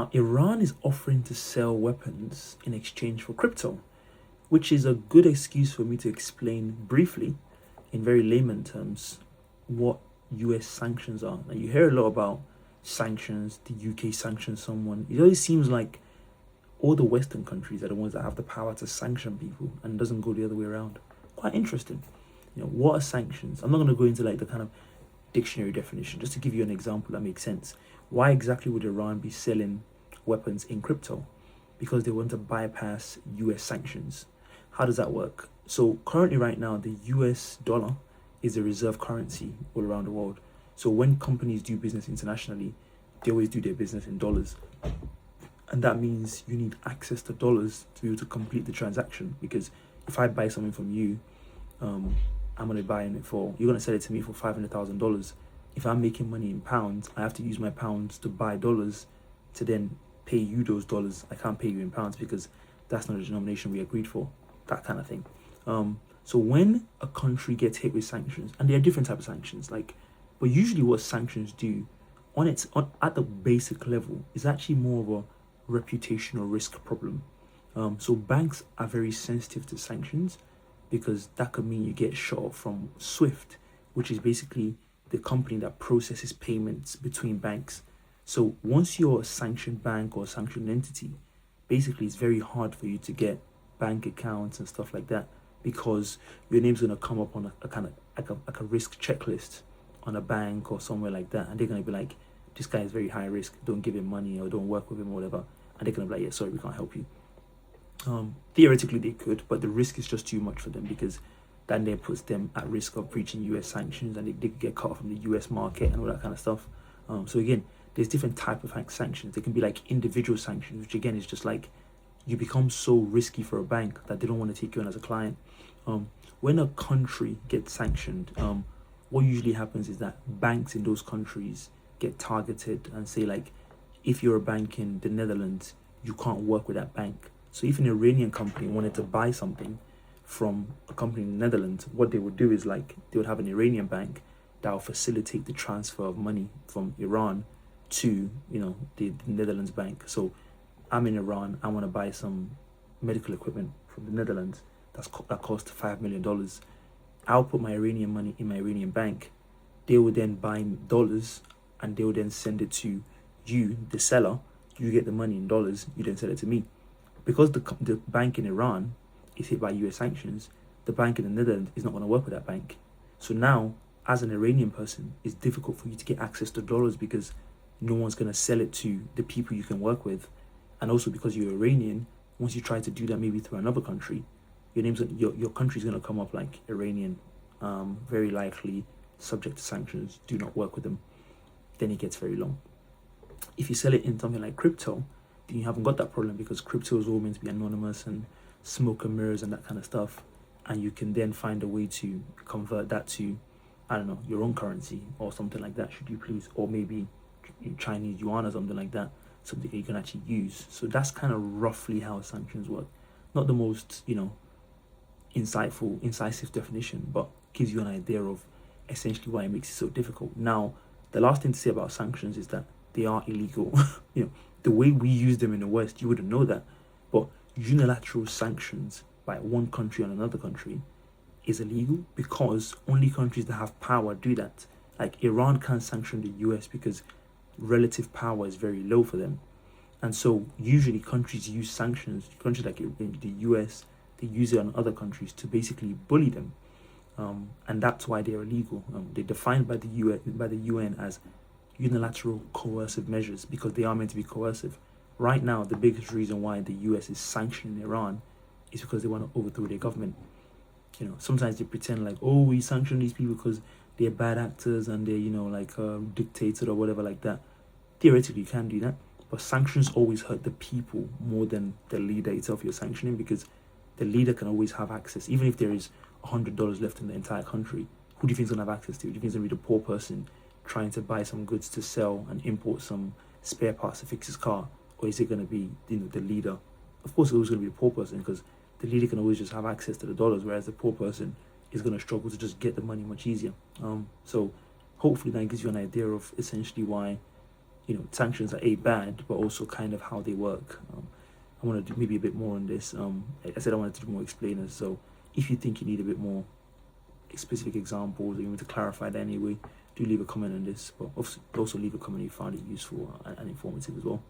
Now, Iran is offering to sell weapons in exchange for crypto, which is a good excuse for me to explain briefly, in very layman terms, what US sanctions are. Now, you hear a lot about sanctions, the UK sanctions someone. It always seems like all the Western countries are the ones that have the power to sanction people, and it doesn't go the other way around. Quite interesting. What are sanctions? I'm not going to go into like the kind of dictionary definition, just to give you an example that makes sense. Why exactly would Iran be selling weapons in crypto? Because they want to bypass US sanctions. How does that work? So currently right now, the US dollar is the reserve currency all around the world. So when companies do business internationally, they always do their business in dollars. And that means you need access to dollars to be able to complete the transaction. Because if I buy something from you, I'm going to buy it for, you're going to sell it to me for $500,000. If I'm making money in pounds, I have to use my pounds to buy dollars to then pay you those dollars. I can't pay you in pounds because that's not the denomination we agreed for, that kind of thing. So when a country gets hit with sanctions, and there are different types of sanctions, but usually what sanctions do at the basic level is actually more of a reputational risk problem. So banks are very sensitive to sanctions because that could mean you get shut off from SWIFT, which is basically the company that processes payments between banks. So once you're a sanctioned bank or a sanctioned entity, basically it's very hard for you to get bank accounts and stuff like that because your name's going to come up on a kind of like a risk checklist on a bank or somewhere like that, and they're going to be like, this guy is very high risk, don't give him money or don't work with him or whatever, and they're going to be like, yeah, sorry, we can't help you. Theoretically they could, but the risk is just too much for them because that then puts them at risk of breaching US sanctions, and they get cut off from the US market and all that kind of stuff. So again, there's different type of sanctions. They can be like individual sanctions, which again is just like you become so risky for a bank that they don't want to take you on as a client. When a country gets sanctioned, what usually happens is that banks in those countries get targeted and say, like, if you're a bank in the Netherlands, you can't work with that bank. So if an Iranian company wanted to buy something from a company in the Netherlands, what they would do is like they would have an Iranian bank that will facilitate the transfer of money from Iran to the Netherlands bank. So I'm in Iran, I want to buy some medical equipment from the Netherlands that cost $5 million. I'll put my Iranian money in my Iranian bank. They will then buy dollars and they will then send it to you, the seller. You get the money in dollars, you then sell it to me. Because the bank in Iran is hit by US sanctions, the bank in the Netherlands is not going to work with that bank. So now, as an Iranian person, it's difficult for you to get access to dollars because no one's going to sell it to the people you can work with. And also because you're Iranian, once you try to do that maybe through another country, your country's going to come up like Iranian, very likely subject to sanctions, do not work with them. Then it gets very long. If you sell it in something like crypto, then you haven't got that problem because crypto is all meant to be anonymous and smoke and mirrors and that kind of stuff. And you can then find a way to convert that to, I don't know, your own currency or something like that, should you please, or maybe Chinese yuan or something like that, something you can actually use. So that's kind of roughly how sanctions work. Not the most, incisive definition, but gives you an idea of essentially why it makes it so difficult. Now, the last thing to say about sanctions is that they are illegal. The way we use them in the West, you wouldn't know that, but unilateral sanctions by one country on another country is illegal because only countries that have power do that. Like Iran can't sanction the US because relative power is very low for them. And so usually countries use sanctions, countries like the US, they use it on other countries to basically bully them. And that's why they're illegal. They're defined by the UN as unilateral coercive measures because they are meant to be coercive. Right now, the biggest reason why the US is sanctioning Iran is because they want to overthrow their government. Sometimes they pretend like, oh, we sanction these people because they're bad actors and they're, dictators or whatever like that. Theoretically, you can do that, but sanctions always hurt the people more than the leader itself you're sanctioning because the leader can always have access. Even if there is $100 left in the entire country, who do you think is going to have access to it? Do you think it's going to be the poor person trying to buy some goods to sell and import some spare parts to fix his car? Or is it going to be, the leader? Of course, it's always going to be the poor person because the leader can always just have access to the dollars, whereas the poor person is going to struggle to just get the money much easier. So hopefully that gives you an idea of essentially why, sanctions are bad, but also kind of how they work. I want to do maybe a bit more on this. I said I wanted to do more explainers, so if you think you need a bit more specific examples or you want to clarify that anyway, do leave a comment on this, but also leave a comment if you found it useful and informative as well.